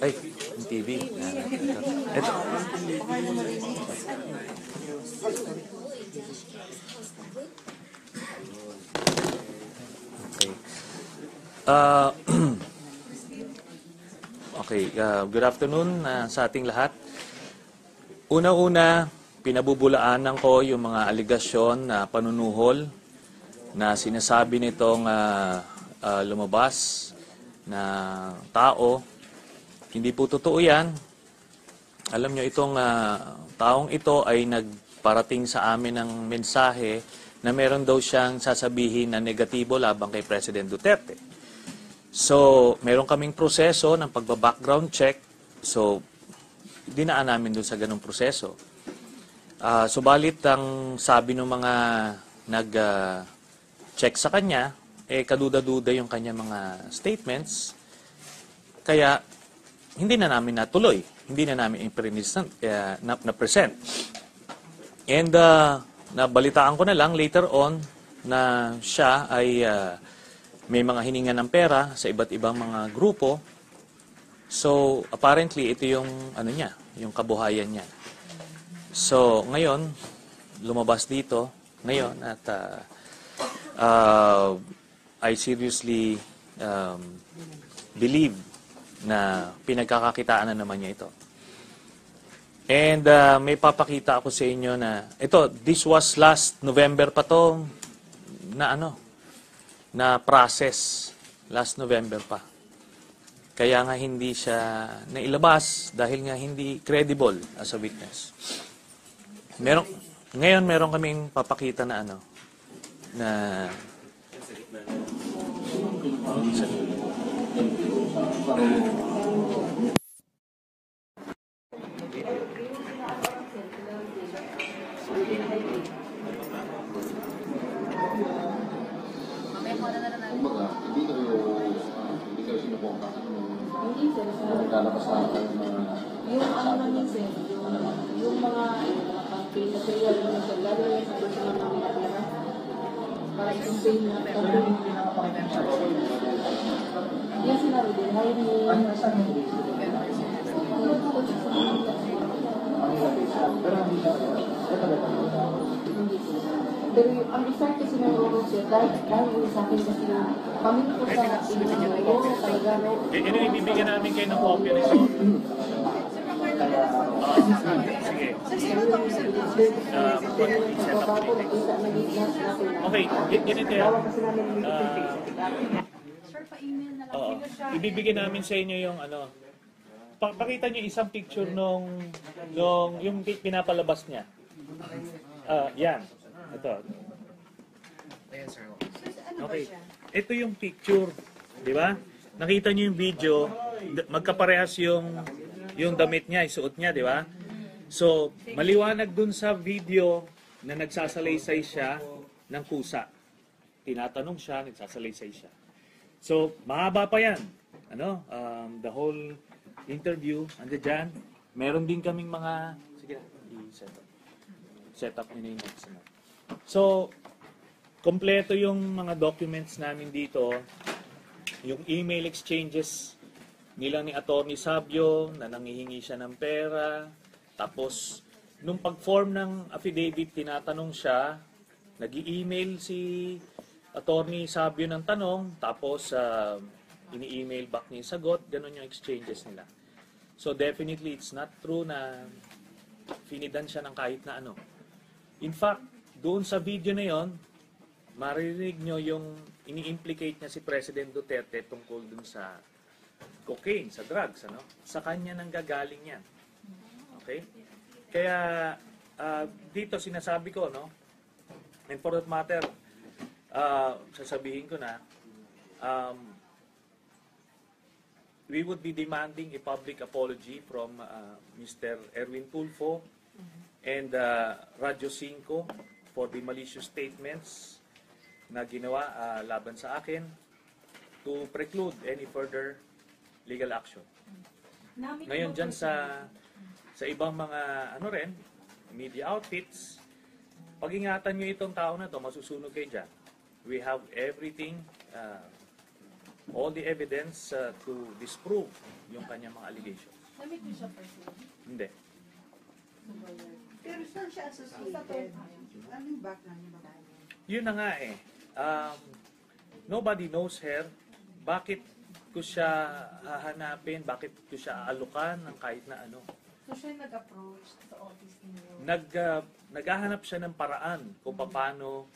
Ay, yung TV. Ito. Okay. Okay, good afternoon sa ating lahat. Una-una, pinabubulaanan ko yung mga aligasyon na panunuhol na sinasabi nitong lumabas na tao. Hindi po totoo yan. Alam nyo, itong taong ito ay nagparating sa amin ng mensahe na meron daw siyang sasabihin na negatibo labang kay President Duterte. So, meron kaming proseso ng pagba-background check. So, dinaan namin doon sa ganung proseso. Subalit, ang sabi ng mga nag-check sa kanya, kaduda-duda yung kanya mga statements. Kaya, hindi na namin natuloy. Hindi na namin na-present. And, nabalitaan ko na lang later on na siya ay may mga hininga ng pera sa iba't ibang mga grupo. So, apparently, ito yung, niya, yung kabuhayan niya. So, ngayon, lumabas dito, ngayon, at I seriously believe na pinagkakakitaan na naman niya ito. And may papakita ako sa inyo na, this was last November pa to, na process. Last November pa. Kaya nga hindi siya nailabas dahil nga hindi credible as a witness. Ngayon meron kaming papakita na na lalabas natin yung namin sir, yung mga campaign material yung sir, lalo yung sa personal na mga para i-campaign na yung sinabi din, pero ang start kasi ng rolo siya, dahil sa akin kasi kami po sa inyo, talaga, no? Ito ibibigyan namin kayo ng kopya nito. Sige. Okay, ganito yan. Ibibigyan namin sa inyo yung pakita nyo isang picture yung pinapalabas niya. Yan. Ito. Okay. Ito yung picture, di ba? Nakita niyo yung video, magkaparehas yung damit niya, isuot niya, di ba? So, maliwanag dun sa video na nagsasalaysay siya ng kusa. Tinatanong siya, nagsasalaysay siya. So, mahaba pa yan. The whole interview, andyan. Meron din kaming mga, sige na, i-set up nyo na yung next. So, kompleto yung mga documents namin dito, yung email exchanges nila ni Atty. Sabio na nanghihingi siya ng pera. Tapos, nung pag-form ng affidavit, tinatanong siya, nag-i-email si Atty. Sabio ng tanong, tapos ini-email back niya yung sagot, ganun yung exchanges nila. So, definitely, it's not true na finidan siya ng kahit na ano. In fact, doon sa video na yon, maririnig nyo yung ini-implicate niya si President Duterte tungkol dun sa cocaine, sa drugs, Sa kanya nang gagaling yan. Okay? Kaya, dito sinasabi ko, and for that matter, sasabihin ko na, we would be demanding a public apology from Mr. Erwin Tulfo and Radyo 5 for the malicious statements na ginawa laban sa akin to preclude any further legal action. Ngayon dyan sa ibang mga media outfits, pag-ingatan nyo itong tao na to, masusunog kayo dyan. We have everything all the evidence to disprove yung kanyang mga allegations. Namit mo siya personally? Hindi. Pero saan siya associated? Ano yung background niya ba? Yun na nga eh. Nobody knows her. Bakit ko siya hahanapin? Bakit ko siya aalukan ng kahit na ano? So siya nag-approach sa office niyo? Naghahanap siya ng paraan kung paano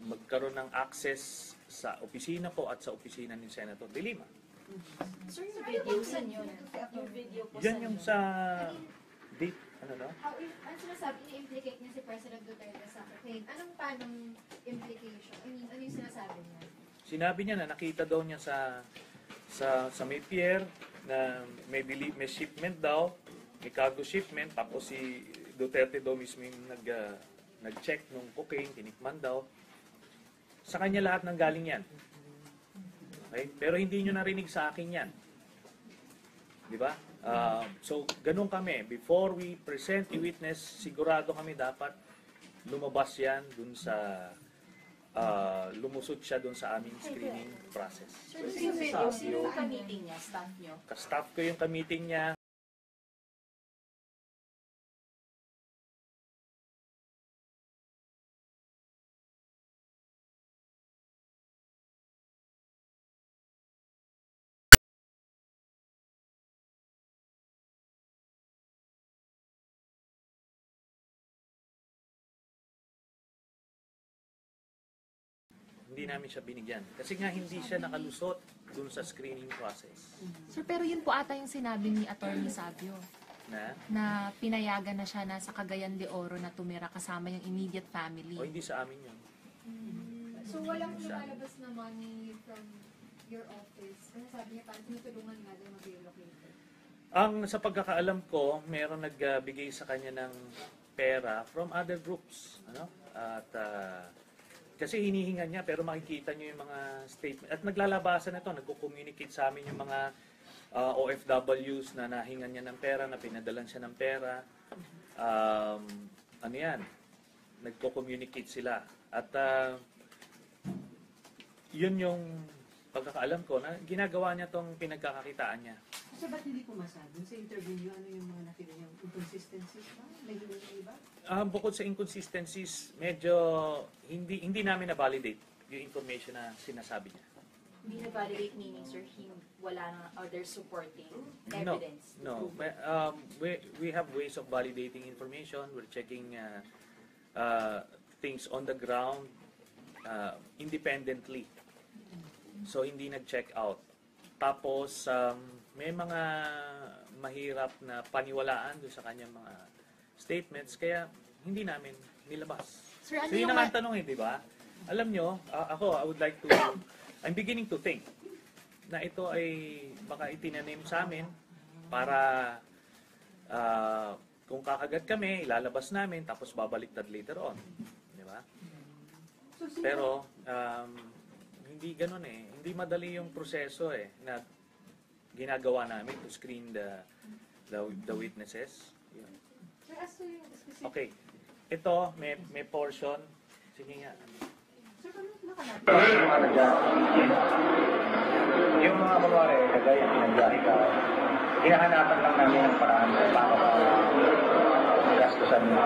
magkaroon ng access sa opisina ko at sa opisina ni Senator De Lima. Sir, yung video sa inyo, yung video po Yan yung sa date, ano daw? Ang sinasabi niya, implicate niya si President Duterte sa akin. Anong panong implication? I mean, ano yung sinasabi niya? Sinabi niya na nakita daw niya sa may pier na may shipment daw, may cargo shipment, tapos si Duterte daw mismo yung nag-check nung cocaine, tinikman daw. Sa kanya lahat ng galing yan. Okay? Pero hindi nyo narinig sa akin yan. Di ba? So, ganun kami. Before we present a witness, sigurado kami dapat lumabas yan dun sa lumusot siya dun sa aming screening process. Sir, yung video, sino yung ka-meeting niya, staff niyo? Ka-staff ko yung ka-meeting niya. Hindi namin siya binigyan. Kasi nga hindi siya nakalusot dun sa screening process. Sir, pero yun po ata yung sinabi ni Attorney Savio na pinayagan na siya na sa Cagayan de Oro na tumira kasama yung immediate family. O hindi sa amin yun. So, walang lumalabas na money from your office. Ano sabi niya, parang tinutulungan nga daw mag-relocate. Ang sa pagkakaalam ko, meron nagbigay sa kanya ng pera from other groups. Ano? At kasi hinihinga niya pero makikita niyo yung mga statement. At naglalabasan na ito, nagko-communicate sa amin yung mga OFWs na nahingan niya ng pera, na pinadalan siya ng pera. Ano yan? Nagko-communicate sila. At yun yung pagkakaalam ko na ginagawa niya tong pinagkakakitaan niya. So, ba't hindi pumasad? Dun sa interview niyo, ano yung mga nakita niyang inconsistencies ba? May hindi yung iba? Bukod sa inconsistencies, medyo hindi namin na-validate yung information na sinasabi niya. Hindi na-validate meaning, sir, wala na other supporting evidence? No. We have ways of validating information. We're checking things on the ground independently. So, hindi nag-check out. Tapos, may mga mahirap na paniwalaan doon sa kanyang mga statements, kaya hindi namin nilabas. Sir, ano So, yun yung ang tanong eh, di ba? Alam nyo, I would like to, I'm beginning to think na ito ay baka itinanim sa amin para kung kakagat kami, ilalabas namin, tapos babaliktad later on. Di ba? So, Pero, hindi ganun eh. Hindi madali yung proseso eh, na ginagawa namin to screen the witnesses. Yun. Sir, as to yung specific... Okay. Ito, may portion. Sige nga. Sir, ano nakalapit? Yung mga kunwari, kagaya pinagbiyahe ka, hinahanapan lang namin ng paraan kung paano ka gastusan mo.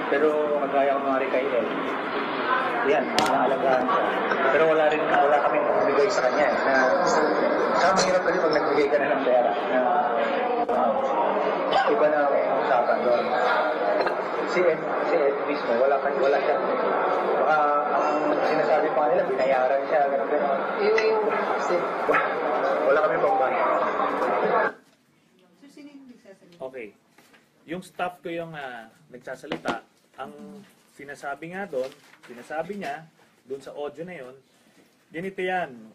Pero kagaya kunwari kay El, yan, naalagaan siya. Pero wala kami bigay sa kanya. Na mahirap kasi pag nagbigay ka na ng pera. Iba na ang usapan doon. Si Ed mismo, wala siya. Ang sinasabi pa nila, binayaran siya. Wala kami pambayad. Sir, sino yung nagsasalita? Okay. Yung staff ko yung nagsasalita, ang sinasabi niya doon sa audio na yon, ganito yan,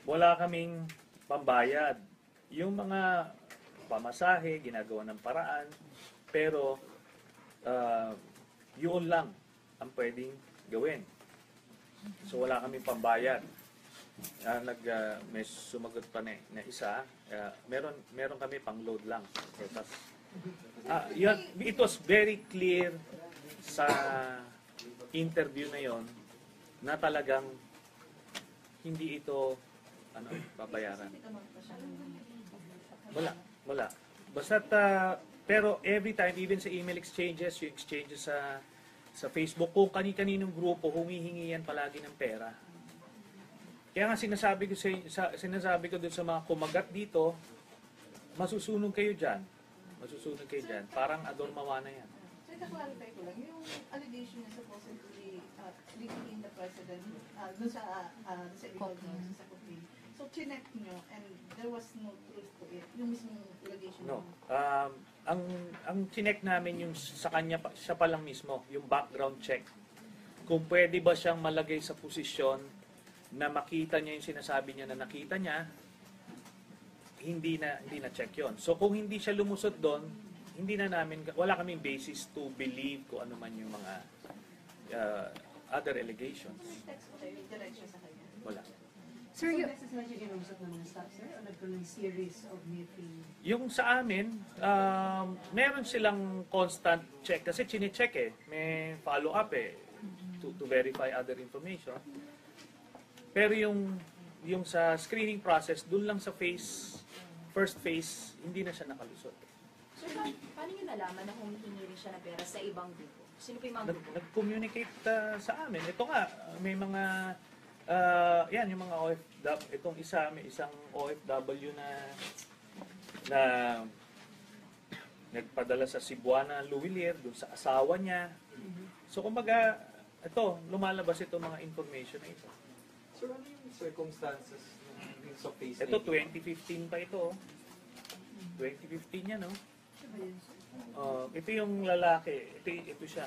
wala kaming pambayad. Yung mga pamasahe, ginagawa ng paraan, pero yun lang ang pwedeng gawin. So wala kaming pambayad. May sumagot pa na isa, meron kami pang load lang. It was very clear sa interview na yon na talagang hindi ito babayaran. Wala. Basta pero every time, even sa email exchanges, yung exchanges sa Facebook, kung kani-kaninong grupo, humihingi yan palagi ng pera. Kaya nga sinasabi ko dun sa mga kumagat dito, masusunog kayo dyan. Parang adormawa na yan. So, ita-clarify ko lang, yung allegation niya supposedly linking the president dun sa illegal Cocaine. sa cocaine. So, chinek nyo and there was no truth to it. Yung mismong allegation No. niya. Ang chinek namin yung sa kanya, siya pa lang mismo, yung background check. Kung pwede ba siyang malagay sa posisyon na makita niya yung sinasabi niya na nakita niya, hindi na check yon. So kung hindi siya lumusot doon, wala kaming basis to believe kung ano man yung mga other allegations. Text ko kayo, direct siya sa kanya. Wala. So, Sir, beses na siya kinausap ng mga staff, sir? O nagkaroon ng series of meeting? Yung sa amin, meron silang constant check kasi chine-check may follow-up to verify other information. Pero yung sa screening process, dun lang sa first phase, hindi na siya nakalusot. So, paano nyo nalaman na humihingi rin siya ng pera sa ibang grupo? Sino pa yung mga grupo? Nag-communicate sa amin. Ito nga, may mga yan yung mga OFW, itong may isang OFW na nagpadala sa Cebuana Luwilier dun sa asawa niya. So kumbaga, lumalabas itong mga information na ito. Sir, ano yung circumstances yung sa face Ito 2015 pa ito. 2015 yan, no? Ito yung lalaki. Ito siya.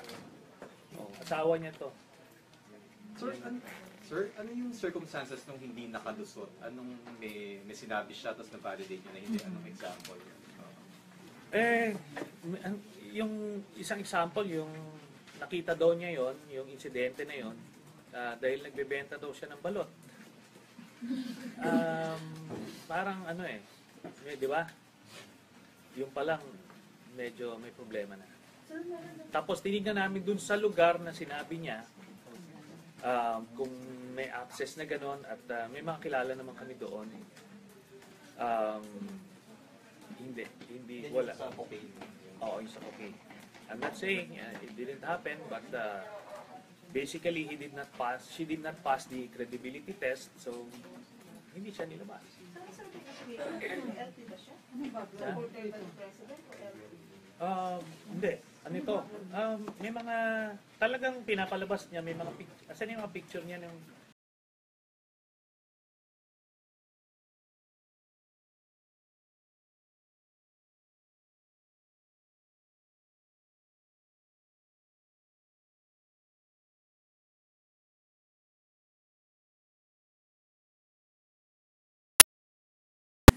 Asawa niya to. Sir, ano yung circumstances nung hindi nakalusot? Anong may sinabi siya tapos na-validate niya na hindi? Anong example? Yung isang example, yung nakita daw niya yon, yung insidente na yon, dahil nagbebenta daw siya ng balot. Parang di ba? Yung palang medyo may problema na. Tapos tinignan namin dun sa lugar na sinabi niya, kung may access na gano'n at may mga kilala naman kami doon. Hindi, wala. Sa cocaine. Oo, yung sa cocaine. I'm not saying it didn't happen, but basically she did not pass the credibility test, so hindi siya nilabas. Saan sa investigation? LT ba siya? Ano ba? Supported by the president o LT? Hindi. Ano ito? May mga talagang pinapalabas niya, may mga picture. Asan yung mga picture niya ng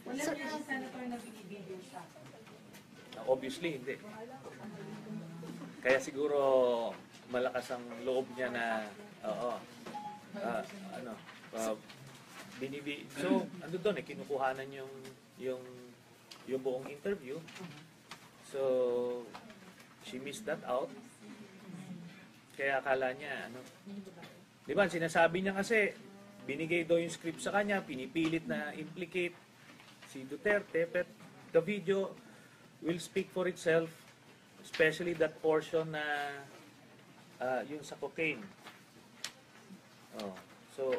Wala niya ang senator na binibideo siya. obviously hindi. Kaya siguro malakas ang loob niya na so ano doon kinukuhanan yung buong interview. So she missed that out. Kaya akala niya di ba sinasabi niya kasi binigay daw yung script sa kanya, pinipilit na implicate si Duterte, but the video will speak for itself, especially that portion na yung sa cocaine. So,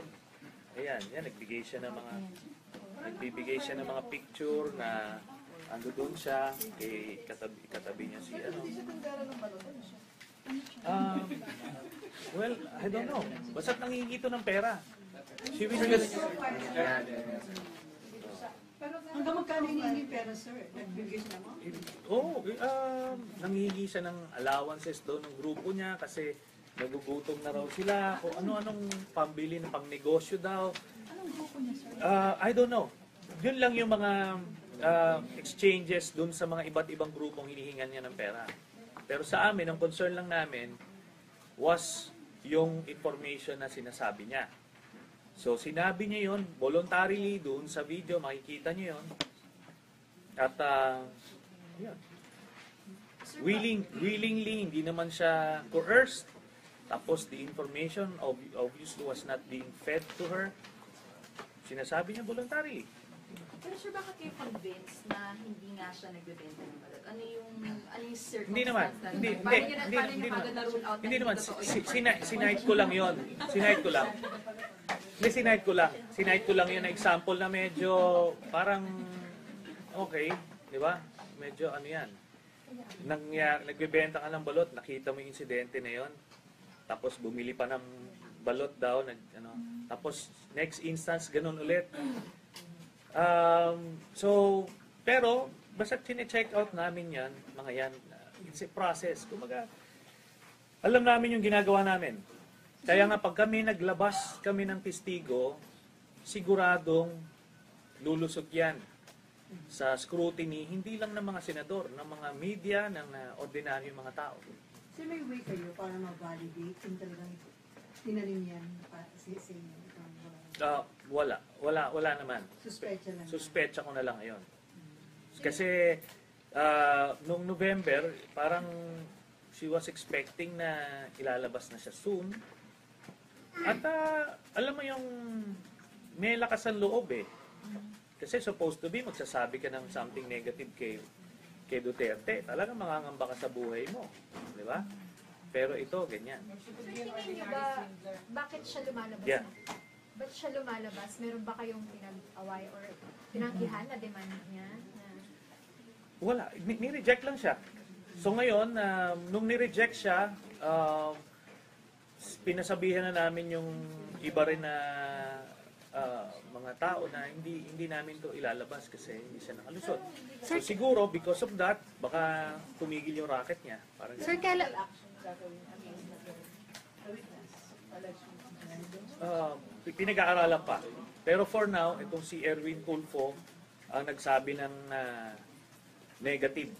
ayan, nagbibigay siya ng mga picture na ando doon siya, katabi niya si Hindi siya tandara ng balot. Ano siya? Well, I don't know. Basta't nangingi ito ng pera. She will Hanggang magkano hinihingi pera, sir? Nagbigay siya mo? nangihingi siya ng allowances daw ng grupo niya kasi nagugutom na raw sila. Kung ano-anong pambili ng pangnegosyo daw. Anong grupo niya, sir? I don't know. Yun lang yung mga exchanges dun sa mga iba't ibang grupong hinihingan niya ng pera. Pero sa amin, ang concern lang namin was yung information na sinasabi niya. So, sinabi niya yun, voluntarily doon sa video, makikita niyo yun. At, yun. Willingly, hindi naman siya coerced. Tapos, the information obviously was not being fed to her. sinasabi niya voluntary. Pero sir, bakit kayo convinced na hindi nga siya nagbebenta ng balot? Ano yung circumstance? Hindi naman. na- Hindi, paano hindi, nyo hindi, paano nyo hindi kagad naman. na-rule out na Hindi naman. totoo yun? Sinight ko lang yon. Sinight ko lang. Hindi, sinight ko lang. Sinight ko lang yun na example na medyo parang okay. Di ba? Medyo ano yan. Nagbebenta ka ng balot, nakita mo yung insidente na yon. Tapos bumili pa ng balot daw. Tapos next instance, ganun ulit. Pero, basta chine-check out namin yan, mga yan, it's a process. Kumaga, alam namin yung ginagawa namin. Kaya nga, pag kami naglabas kami ng testigo, siguradong lulusot yan sa scrutiny, hindi lang ng mga senador, ng mga media, ng ordinaryong mga tao. So may way kayo para ma-validate kung talagang tinanim yan sa inyo? Wala naman. Suspecha lang. Suspecha ko na lang ngayon. Kasi, noong November, parang she was expecting na ilalabas na siya soon. At alam mo yung may lakas ang loob eh. Kasi supposed to be, magsasabi ka ng something negative kay Duterte. Talagang mangangamba ka sa buhay mo. Di ba? Pero ito, ganyan. Sir, tingin niyo ba, bakit siya lumalabas? Yeah. Ba't siya lumalabas? Meron ba kayong pinag-away or pinanggihan na demand niya? Wala. Ni-reject lang siya. So ngayon, nung ni-reject siya, pinasabihan na namin yung iba rin na mga tao na hindi namin to ilalabas kasi hindi siya nakalusot. So siguro, because of that, baka tumigil yung racket niya. Parang Sir, kailan... pinag-aaralan pa. Pero for now, itong si Erwin Tulfo ang nagsabi ng negative.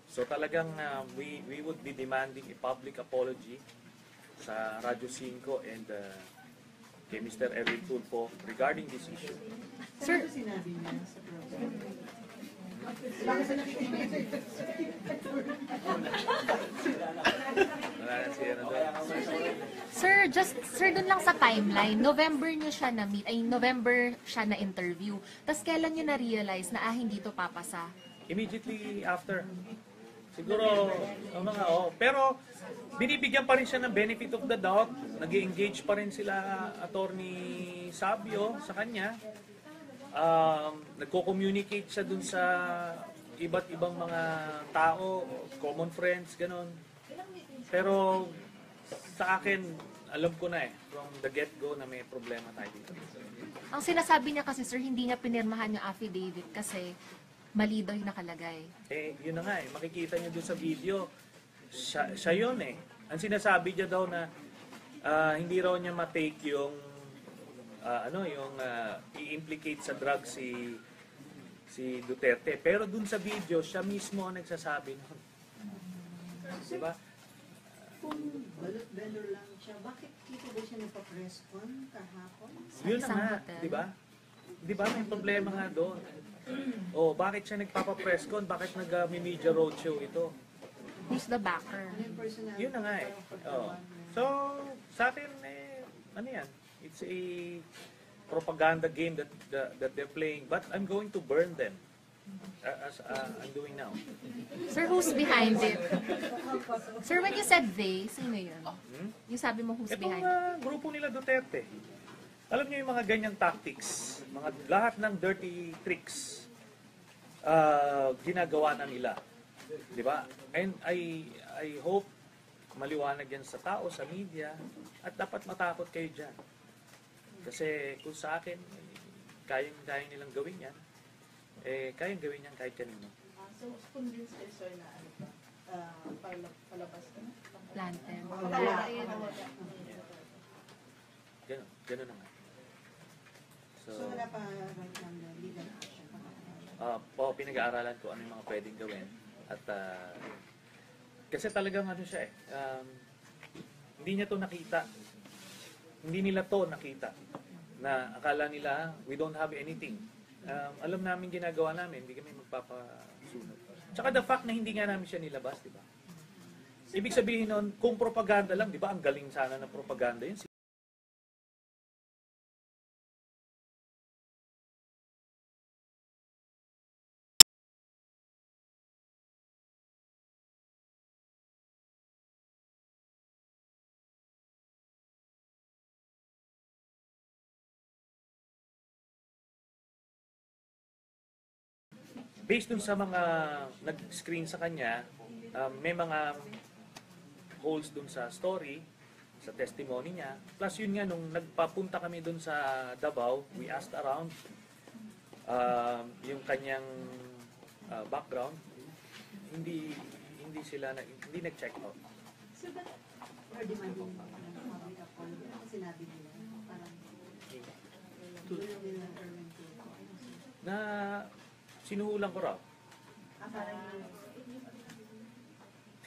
So talagang we would be demanding a public apology sa Radyo 5 and kay Mr. Erwin Tulfo regarding this issue. Sir, ano sinabi niya sa program? Wala na siya na doon. Sir, dun lang sa timeline, November niyo siya na-meet, ay November siya na-interview. Tapos kailan niyo na-realize na hindi to papasa? Immediately after. Siguro, pero binibigyan pa rin siya ng benefit of the doubt. Nag-engage pa rin sila Attorney Sabio sa kanya. Nagko-communicate siya dun sa iba't ibang mga tao, common friends, ganon. Pero sa akin, alam ko na from the get-go na may problema tayo dito. Ang sinasabi niya kasi, sir, hindi niya pinirmahan yung affidavit kasi mali daw yung nakalagay. Yun na nga makikita niyo doon sa video, siya yun Ang sinasabi niya daw na hindi raw niya ma-take yung i-implicate sa drug si Duterte. Pero doon sa video, siya mismo ang nagsasabi nun. Diba? Kung balot vendor lang siya, bakit dito ba siya nagpa-press con kahapon? Yun na isang nga, hotel. di ba? Di ba may problema nga doon? Bakit siya nagpapa-press con? Bakit nag-media roadshow ito? Who's the backer? Ano yung personal? Yun na nga So, sa akin, ano yan? It's a propaganda game that they're playing. But I'm going to burn them. As I'm doing now. Sir, who's behind it? Sir, when you said they, sino yun? Yung sabi mo who's Itong behind it? grupo nila Duterte. Alam niyo yung mga ganyang tactics, lahat ng dirty tricks, ginagawa na nila. Di ba? And I hope maliwanag yan sa tao, sa media, at dapat matakot kayo dyan. Kasi kung sa akin, kaya nilang gawin yan, kayang gawin yan kahit kanino. So, convince kayo, sir, na palabas ka na? Planted. Ganun na nga. So wala pa right now na legal action Pinag-aaralan ko ano yung mga pwedeng gawin. At kasi talagang ano siya hindi niya to nakita. Hindi nila to nakita. Na akala nila, we don't have anything. Alam namin ginagawa namin, hindi kami magpapasunod. Tsaka the fact na hindi nga namin siya nilabas, di ba? Ibig sabihin nun, kung propaganda lang, di ba, ang galing sana na propaganda yun. based dun sa mga nag-screen sa kanya, may mga holes dun sa story, sa testimony niya. Plus yun nga, nung nagpapunta kami dun sa Davao, we asked around yung kanyang background, hindi hindi nag-check out. So that we're demanding public apology. Ano sinabi nila? Parang tulong nila Erwin Tulfo. Na sinuhulan ko raw. Parang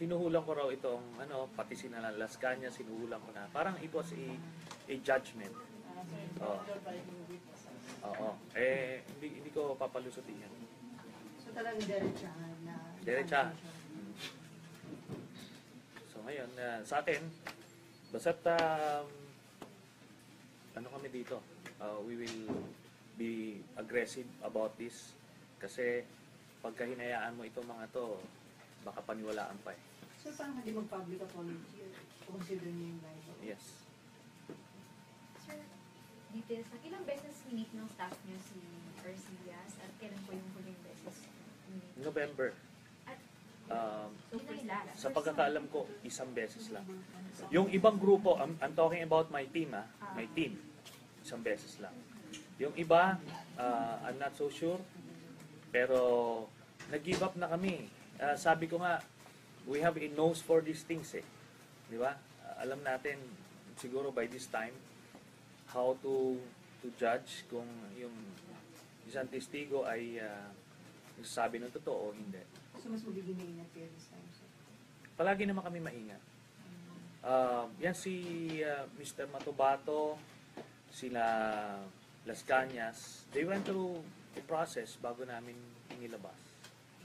Sinuhulan ko raw itong pati sina Las Cañas, sinuhulan ko na. Parang it was a judgment. Oo. Oo. Hindi ko papalusutin yan. so talagang diretsahan na. Diretsahan. So ngayon, sa akin, basta't kami dito, we will be aggressive about this kasi pagka hinayaan mo itong mga to, baka paniwalaan pa eh. So parang hindi mag-public apology, consider niyo yung live. Yes. Sir, details na ilang beses meet ng staff niyo si Arcillas at kailan po yung huling beses meet? November. At Um, yun na sa pagkakaalam ko, isang beses lang. Yung ibang grupo, I'm talking about my team, my team, isang beses lang. Yung iba, I'm not so sure, pero nag-give up na kami. Sabi ko nga, we have a nose for these things eh. Di ba? Alam natin, siguro by this time, how to judge kung yung isang testigo ay nagsasabi ng totoo o hindi. So mas magiging maingat kayo this time, sir? Palagi naman kami maingat. Yan si Mr. Matubato, sila Las Cañas, they went through the process bago namin inilabas.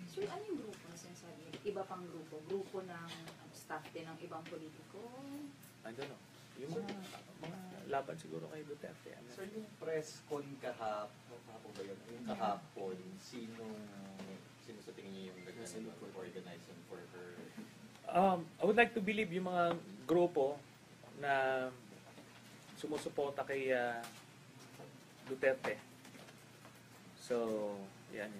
So, ano yung grupo na sinasabi? Iba pang grupo? Grupo ng staff din ng ibang politiko? I don't know. Yung mga laban siguro kay Duterte. Sir, yung press con kahapon ba yun? Yung kahapon, sino sa tingin niyo yung organizing for her? I would like to believe yung mga grupo na sumusuporta kay Duterte. So, yan.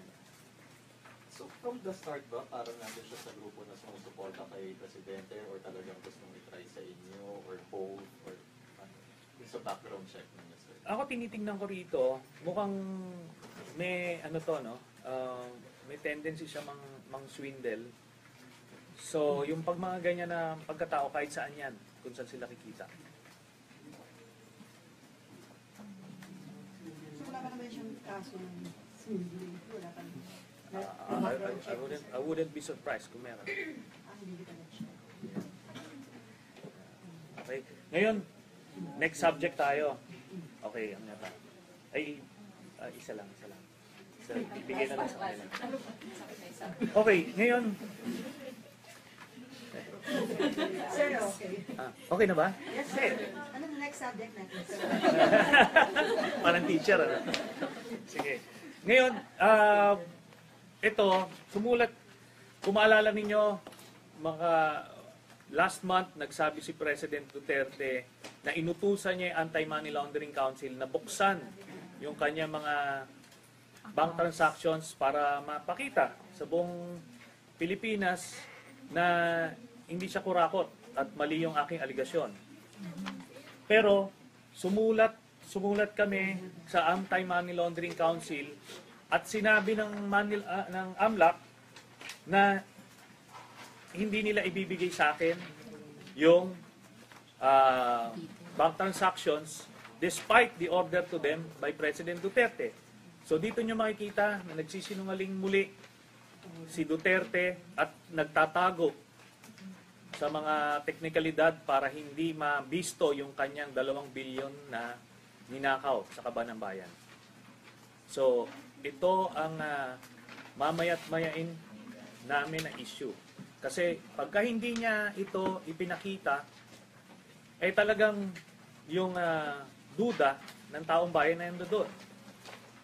So from the start ba, parang nandun siya sa grupo na sumusuporta kay Presidente or talagang gustong i-try sa inyo or both or yung sa background check niya, sir? Ako tinitingnan ko rito, mukhang may may tendency siya mang-swindle. So, yung pag mga ganyan na pagkatao kahit saan yan, kung saan sila kikita. So wala ka naman siyang kaso ng swindling? Wala ka naman? I wouldn't be surprised kung meron. Hindi ka na siya. Okay. Ngayon, next subject tayo. Okay, ano ba? Ay, isa lang. So, ibigay na lang sa kanila. Okay, ngayon. Sir, okay. Okay na ba? Yes, sir. Ano the next subject natin, sir? Parang teacher, ano? Sige. Ngayon, ito, kung maalala ninyo, last month, nagsabi si President Duterte na inutusan niya yung Anti-Money Laundering Council na buksan yung kanya mga bank transactions para mapakita sa buong Pilipinas na hindi siya kurakot at mali yung aking aligasyon. Pero sumulat kami sa Anti-Money Laundering Council at sinabi ng AMLAC na hindi nila ibibigay sa akin yung bank transactions despite the order to them by President Duterte. So dito nyo makikita na nagsisinungaling muli si Duterte at nagtatago sa mga teknikalidad para hindi mabisto yung kanyang 2 bilyon na ninakaw sa Kaban ng Bayan. So ito ang mamaya't mayain namin na issue. Kasi pagka hindi niya ito ipinakita, ay talagang yung duda ng taong bayan na yun doon,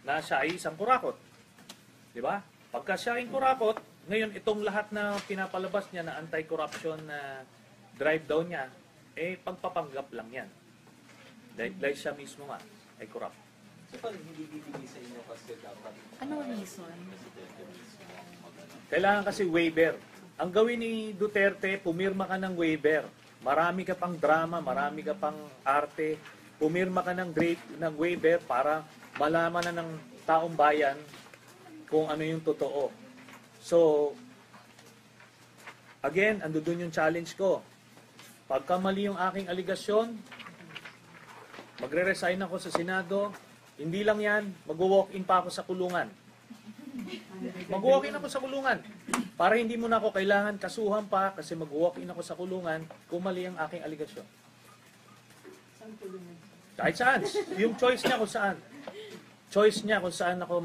na siya ay isang kurakot. Di ba? Pagka siya ay kurakot, ngayon itong lahat na pinapalabas niya na anti-corruption na drive down niya, pagpapanggap lang yan. Dahil siya mismo nga ay corrupt. So parang hindi bibigay sa inyo kasi dapat Anong reason? presidente mismo ang mag-ano. Kailangan kasi waiver. Ang gawin ni Duterte, pumirma ka ng waiver. Marami ka pang drama, marami ka pang arte. Pumirma ka ng waiver para malaman na ng taong bayan kung ano yung totoo. So, again, ando dun yung challenge ko. Pagka mali yung aking aligasyon, magre-resign ako sa Senado. Hindi lang yan, mag-walk-in pa ako sa kulungan. Mag-walk-in ako sa kulungan. Para hindi mo na ako kailangan kasuhan pa kasi mag-walk-in ako sa kulungan kung mali ang aking aligasyon. Kahit saan. Yung choice niya kung saan. Choice niya kung saan ako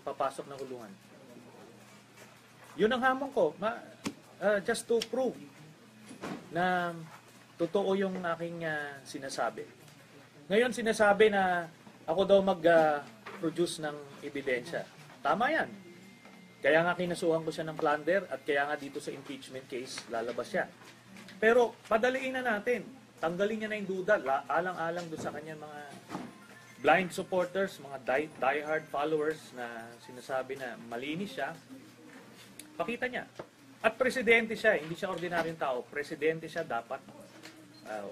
papasok ng kulungan. Yun ang hamon ko. Just to prove na totoo yung aking sinasabi. Ngayon sinasabi na ako daw mag-produce ng ebidensya. Tama yan. Kaya nga kinasuhan ko siya ng plunder at kaya nga dito sa impeachment case lalabas siya. Pero padaliin na natin. Tanggalin niya na yung duda. Alang-alang doon sa kanyang mga blind supporters, mga die-hard followers na sinasabi na malinis siya. Pakita niya. At presidente siya, hindi siya ordinaryong tao. Presidente siya, dapat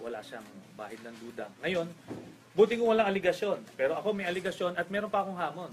wala siyang bahid ng duda. Ngayon, buti kung walang aligasyon. Pero ako may aligasyon at meron pa akong hamon.